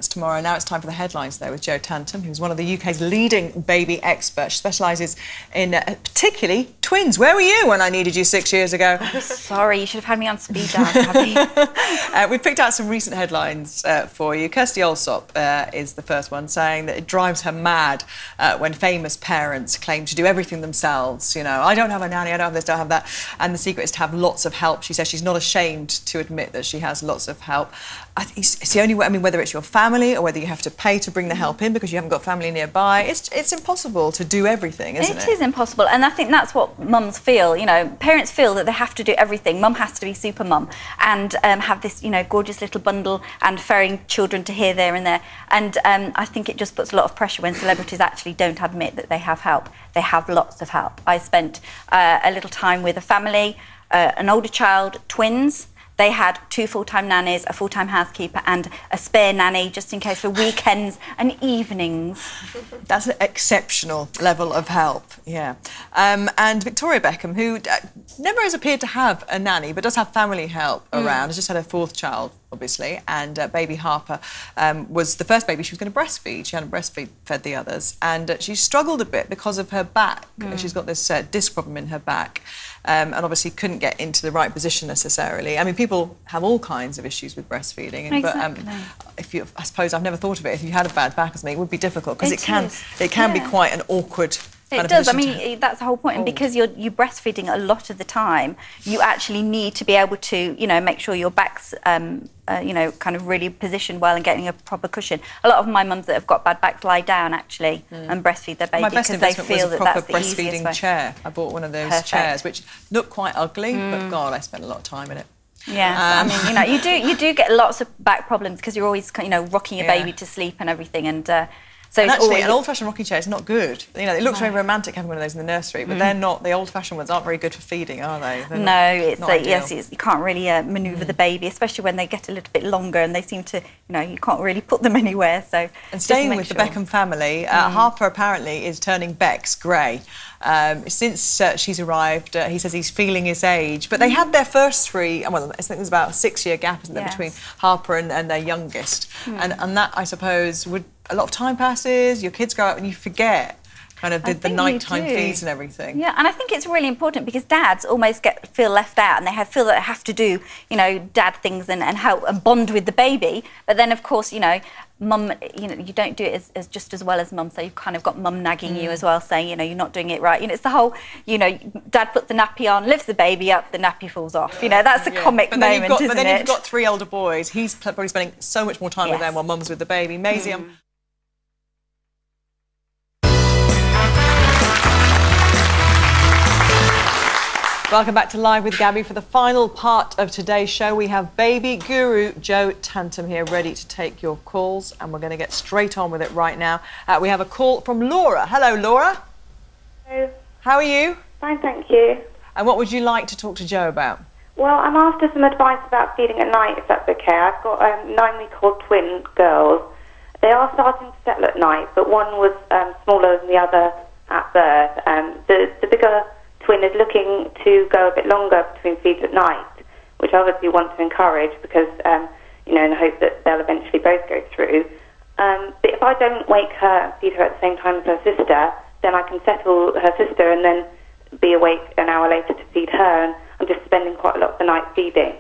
That's tomorrow. Now it's time for the headlines, though, with Jo Tantum, who's one of the UK's leading baby experts. She specialises in particularly twins. Where were you when I needed you 6 years ago? I'm sorry, you should have had me on speed dial, Gabby. We've picked out some recent headlines for you. Kirsty Allsop is the first one, saying that it drives her mad when famous parents claim to do everything themselves. You know, I don't have a nanny, I don't have this, don't have that. And the secret is to have lots of help. She says she's not ashamed to admit that she has lots of help. I think it's the only way, I mean, whether it's your family or whether you have to pay to bring the help in because you haven't got family nearby, it's impossible to do everything, isn't it? It is impossible, and I think that's what mums feel. You know, parents feel that they have to do everything. Mum has to be super mum and have this, you know, gorgeous little bundle and ferrying children to here, there and there. And I think it just puts a lot of pressure when celebrities actually don't admit that they have help. They have lots of help. I spent a little time with a family, an older child, twins. They had 2 full-time nannies, a full-time housekeeper and a spare nanny just in case for weekends and evenings. That's an exceptional level of help, yeah. And Victoria Beckham, who never has appeared to have a nanny but does have family help around, has just had her 4th child, obviously, and baby Harper was the first baby she was going to breastfeed. She hadn't breastfed the others, and she struggled a bit because of her back. She's got this disc problem in her back. And obviously couldn't get into the right position necessarily. I mean, people have all kinds of issues with breastfeeding. Exactly. But I suppose I've never thought of it. If you had a bad back or something, it would be difficult because it can be quite an awkward kind of does. I position mean, that's the whole point. And because you're breastfeeding a lot of the time, you actually need to be able to, you know, make sure your back's, you know, kind of really positioned well and getting a proper cushion. A lot of my mums that have got bad backs lie down actually and breastfeed their baby because they feel that that's the easiest way. My best investment was a proper breastfeeding chair. I bought one of those chairs, which looked quite ugly, but God, I spent a lot of time in it. Yes, I mean, you know, you do get lots of back problems because you're always, you know, rocking your baby to sleep and everything, and so and it's actually, always... an old-fashioned rocking chair is not good. You know, it looks very romantic having one of those in the nursery, but they're not. The old-fashioned ones aren't very good for feeding, are they? You can't really manoeuvre the baby, especially when they get a little bit longer and they seem to, you know, you can't really put them anywhere. So, and staying with the Beckham family, Harper apparently is turning Bex grey. Since she's arrived, he says he's feeling his age. But they had their first 3, well, I think there's about a 6-year gap, isn't there, between Harper and their youngest. And that, I suppose, would... A lot of time passes, your kids grow up and you forget kind of the nighttime feeds and everything. Yeah, and I think it's really important because dads almost feel left out and they feel that they have to do, you know, dad things and help and bond with the baby. But then, of course, you know, mum, you know, you don't do it as just as well as mum, so you've kind of got mum nagging you as well, saying, you know, you're not doing it right. You know, it's the whole, you know, dad puts the nappy on, lifts the baby up, the nappy falls off. You know, that's a comic moment, isn't it? But then you've got 3 older boys. He's probably spending so much more time with them while mum's with the baby. Maisie, welcome back to Live with Gabby. For the final part of today's show, we have baby guru Jo Tantum here ready to take your calls, and we're going to get straight on with it right now. We have a call from Laura. Hello, Laura. Hello. How are you? Fine, thank you. And what would you like to talk to Jo about? Well, I'm after some advice about feeding at night, if that's okay. I've got 9-week-old twin girls. They are starting to settle at night, but one was smaller than the other at birth. The bigger twin is looking to go a bit longer between feeds at night, which I obviously want to encourage because, you know, in the hope that they'll eventually both go through. But if I don't wake her and feed her at the same time as her sister, then I can settle her sister and then be awake an hour later to feed her, and I'm just spending quite a lot of the night feeding.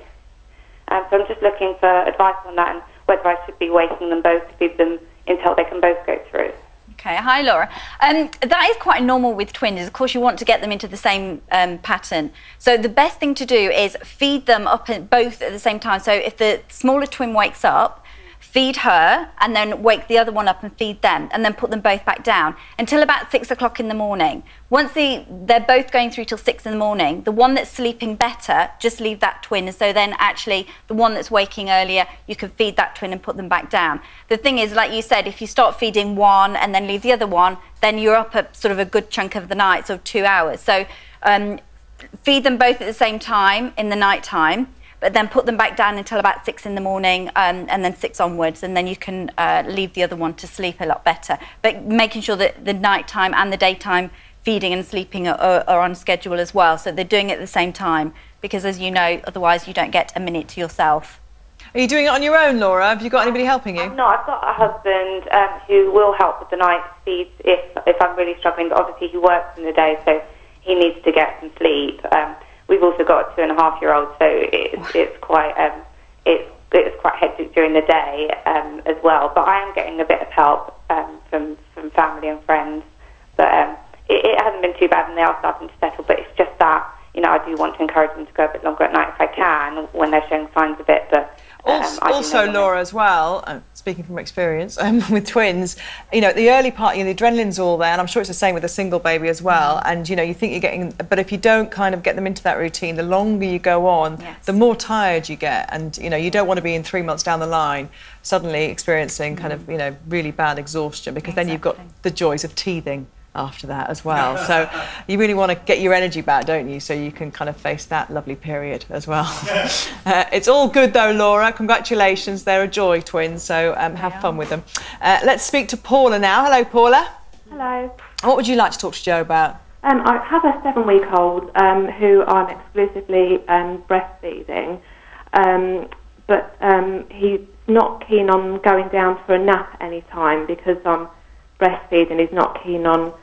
So I'm just looking for advice on that and whether I should be waking them both to feed them until they can both go through. Okay, hi Laura. That is quite normal with twins. Of course, you want to get them into the same pattern. So the best thing to do is feed them up both at the same time. So if the smaller twin wakes up, feed her and then wake the other one up and feed them and then put them both back down until about 6 o'clock in the morning. Once they're both going through till 6 in the morning, the one that's sleeping better, just leave that twin. And so then actually the one that's waking earlier, you can feed that twin and put them back down. The thing is, like you said, if you start feeding one and then leave the other one, then you're up a sort of a good chunk of the night, sort of 2 hours. So feed them both at the same time in the night time, but then put them back down until about 6 in the morning and then 6 onwards, and then you can leave the other one to sleep a lot better. But making sure that the nighttime and the daytime feeding and sleeping are on schedule as well, so they're doing it at the same time, because as you know, otherwise you don't get a minute to yourself. Are you doing it on your own, Laura? Have you got anybody helping you? No, I've got a husband who will help with the night feeds if I'm really struggling. But obviously he works in the day, so he needs to get some sleep. We've also got a 2.5-year-old, so it's quite quite hectic during the day as well. But I am getting a bit of help from family and friends. But it hasn't been too bad, and they are starting to settle. But it's just that, I do want to encourage them to go a bit longer at night if I can when they're showing signs of it. But also, Laura, as well, speaking from experience with twins, the early part, the adrenaline's all there, and I'm sure it's the same with a single baby as well. And you think you're getting, but if you don't kind of get them into that routine, the longer you go on, the more tired you get, and you don't want to be in 3 months down the line suddenly experiencing kind of really bad exhaustion, because then you've got the joys of teething after that as well. So you really want to get your energy back, don't you, so you can kind of face that lovely period as well. It's all good though, Laura. Congratulations, they're a joy, twins, so have fun with them. Let's speak to Paula now. Hello, Paula. Hello. What would you like to talk to Jo about? I have a 7-week-old who I'm exclusively breastfeeding, but he's not keen on going down for a nap any time because I'm breastfeeding. He's not keen on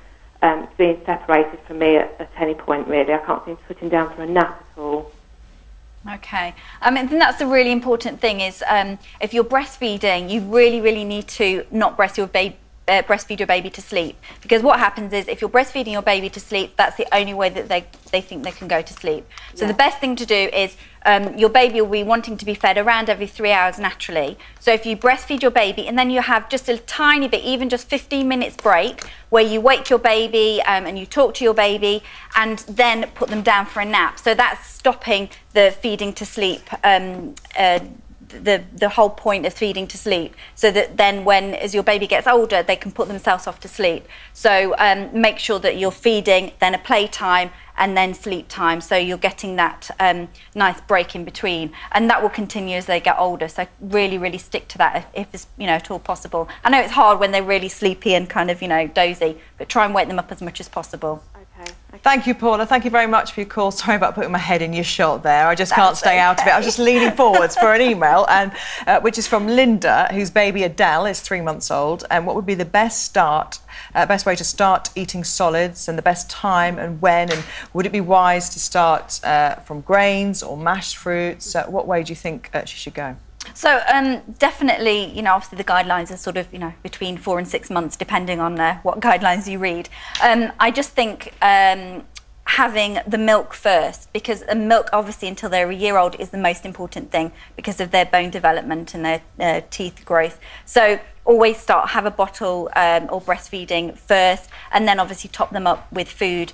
being separated from me at any point, really. I can't seem to put him down for a nap at all. Okay. I think that's the really important thing is if you're breastfeeding, you really need to not breastfeed your baby to sleep, because what happens is if you're breastfeeding your baby to sleep, that's the only way that they think they can go to sleep. So the best thing to do is your baby will be wanting to be fed around every 3 hours naturally. So if you breastfeed your baby and then you have just a tiny bit, even just 15 minutes break, where you wake your baby and you talk to your baby and then put them down for a nap. So that's stopping the feeding to sleep, the whole point of feeding to sleep, so that then as your baby gets older, they can put themselves off to sleep. So make sure that you're feeding, then a playtime, and then sleep time, so you're getting that nice break in between, and that will continue as they get older. So really stick to that if it's at all possible. I know it's hard when they're really sleepy and kind of dozy, but try and wake them up as much as possible. Okay. Thank you, Paula. Thank you very much for your call. Sorry about putting my head in your shot there. I just can't stay out of it. I was just leaning forwards for an email, and which is from Linda, whose baby Adele is 3 months old. And what would be the best way to start eating solids, and the best time and when? And would it be wise to start from grains or mashed fruits? What way do you think she should go? So definitely, obviously the guidelines are sort of, between 4 and 6 months, depending on what guidelines you read. I just think having the milk first, because the milk, obviously, until they're a year old, is the most important thing because of their bone development and their teeth growth. So always have a bottle or breastfeeding first, and then obviously top them up with food.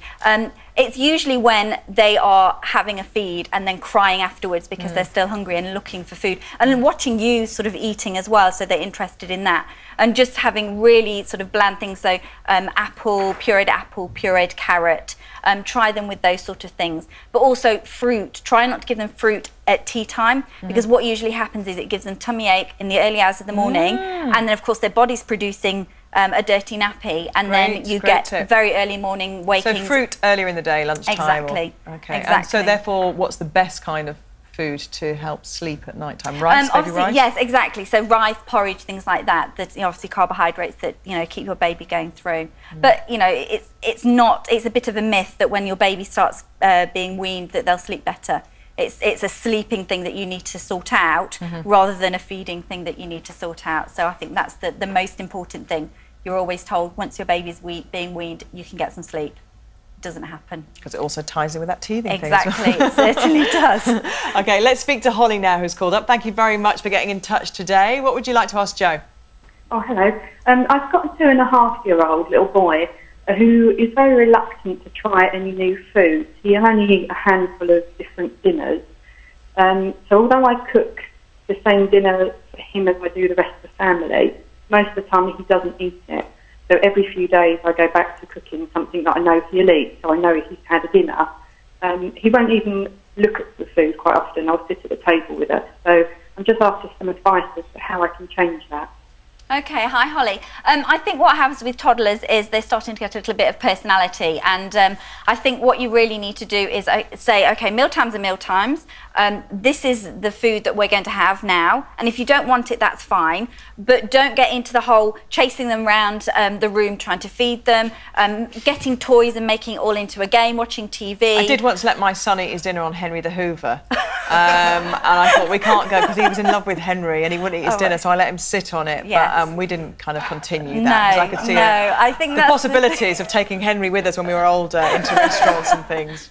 It's usually when they are having a feed and then crying afterwards because they're still hungry and looking for food, and then watching you sort of eating as well, so they're interested in that. And just having really sort of bland things, so apple, pureed carrot, try them with those sort of things. But also fruit, try not to give them fruit at tea time, because what usually happens is it gives them tummy ache in the early hours of the morning, and then of course their body's producing a dirty nappy, and then you get very early morning wakings. So fruit earlier in the day, lunchtime. Exactly. Okay. Exactly. And so therefore, what's the best kind of food to help sleep at night time? Rice, baby rice? Yes, exactly. So rice, porridge, things like that. That obviously carbohydrates that keep your baby going through. But it's a bit of a myth that when your baby starts being weaned that they'll sleep better. It's a sleeping thing that you need to sort out rather than a feeding thing that you need to sort out. So I think that's the most important thing. You're always told once your baby's being weaned, you can get some sleep. It doesn't happen. Because it also ties in with that teething thing. Exactly, it certainly does. OK, let's speak to Holly now, who's called up. Thank you very much for getting in touch today. What would you like to ask Jo? Oh, hello. I've got a 2.5-year-old little boy who is very reluctant to try any new foods. He only eats a handful of different dinners. So although I cook the same dinner for him as I do the rest of the family, most of the time he doesn't eat it. So every few days I go back to cooking something that I know he'll eat, so I know he's had a dinner. He won't even look at the food quite often. I'll sit at the table with us. So I'm just after some advice as to how I can change that. Okay, hi Holly. I think what happens with toddlers is they're starting to get a little bit of personality, and I think what you really need to do is say, okay, mealtimes are mealtimes. This is the food that we're going to have now, and if you don't want it, that's fine. But don't get into the whole chasing them around the room trying to feed them, getting toys and making it all into a game, watching TV. I did once let my son eat his dinner on Henry the Hoover, and I thought we can't go because he was in love with Henry and he wouldn't eat his dinner, so I let him sit on it. Yes. But we didn't kind of continue that because I could see I think the possibilities of taking Henry with us when we were older into restaurants and things.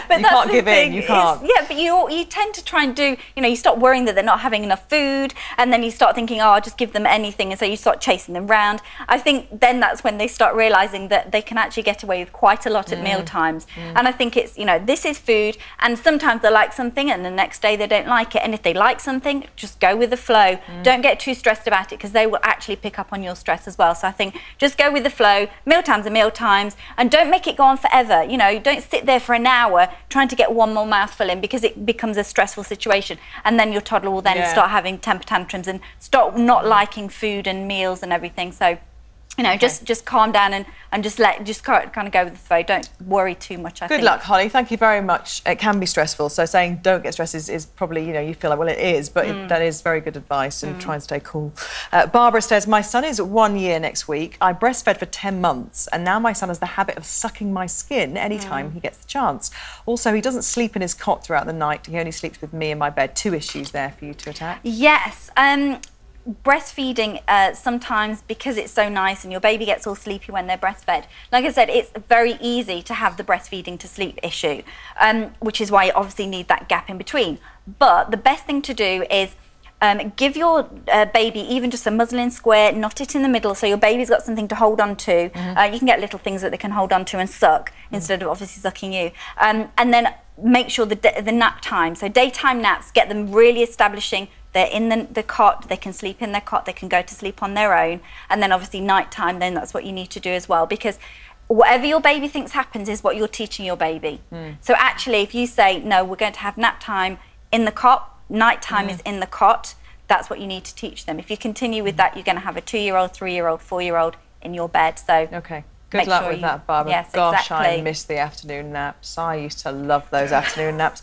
But you can't give in, you can't. Yeah, but you tend to try and do, you know, you start worrying that they're not having enough food, and then you start thinking, oh, I'll just give them anything, and so you start chasing them round. I think then that's when they start realising that they can actually get away with quite a lot at meal times. And I think it's, you know, this is food, and sometimes they like something and the next day they don't like it, and if they like something, just go with the flow. Don't get too stressed about it because they will actually pick up on your stress as well. So I think just go with the flow, meal times are meal times, and don't make it go on forever. You know, don't sit there for an hour trying to get one more mouthful in because it becomes a stressful situation, and then your toddler will then start having temper tantrums and start not liking food and meals and everything. So, you know, just calm down and just kind of go with the flow. Don't worry too much. I think. Good luck, Holly. Thank you very much. It can be stressful, so saying don't get stressed is probably, you know, you feel like, well, it is, but that is very good advice, and try and stay cool. Barbara says, my son is 1 year next week. I breastfed for 10 months, and now my son has the habit of sucking my skin anytime he gets the chance. Also, he doesn't sleep in his cot throughout the night. He only sleeps with me in my bed. 2 issues there for you to attack. Yes. Breastfeeding, sometimes because it's so nice and your baby gets all sleepy when they're breastfed, like I said, it's very easy to have the breastfeeding to sleep issue, which is why you obviously need that gap in between. But the best thing to do is give your baby even just a muslin square, knot it in the middle so your baby's got something to hold on to. You can get little things that they can hold on to and suck instead of obviously sucking you. And then make sure the nap time, so daytime naps, get them really establishing. They're in the cot, they can sleep in their cot, they can go to sleep on their own. And then obviously nighttime, then that's what you need to do as well, because whatever your baby thinks happens is what you're teaching your baby. So actually, if you say, no, we're going to have nap time in the cot, nighttime is in the cot, that's what you need to teach them. If you continue with that, you're going to have a 2-year-old, 3-year-old, 4-year-old in your bed. So okay. Good luck with that, Barbara. Yes, Gosh, exactly. I miss the afternoon naps. I used to love those afternoon naps.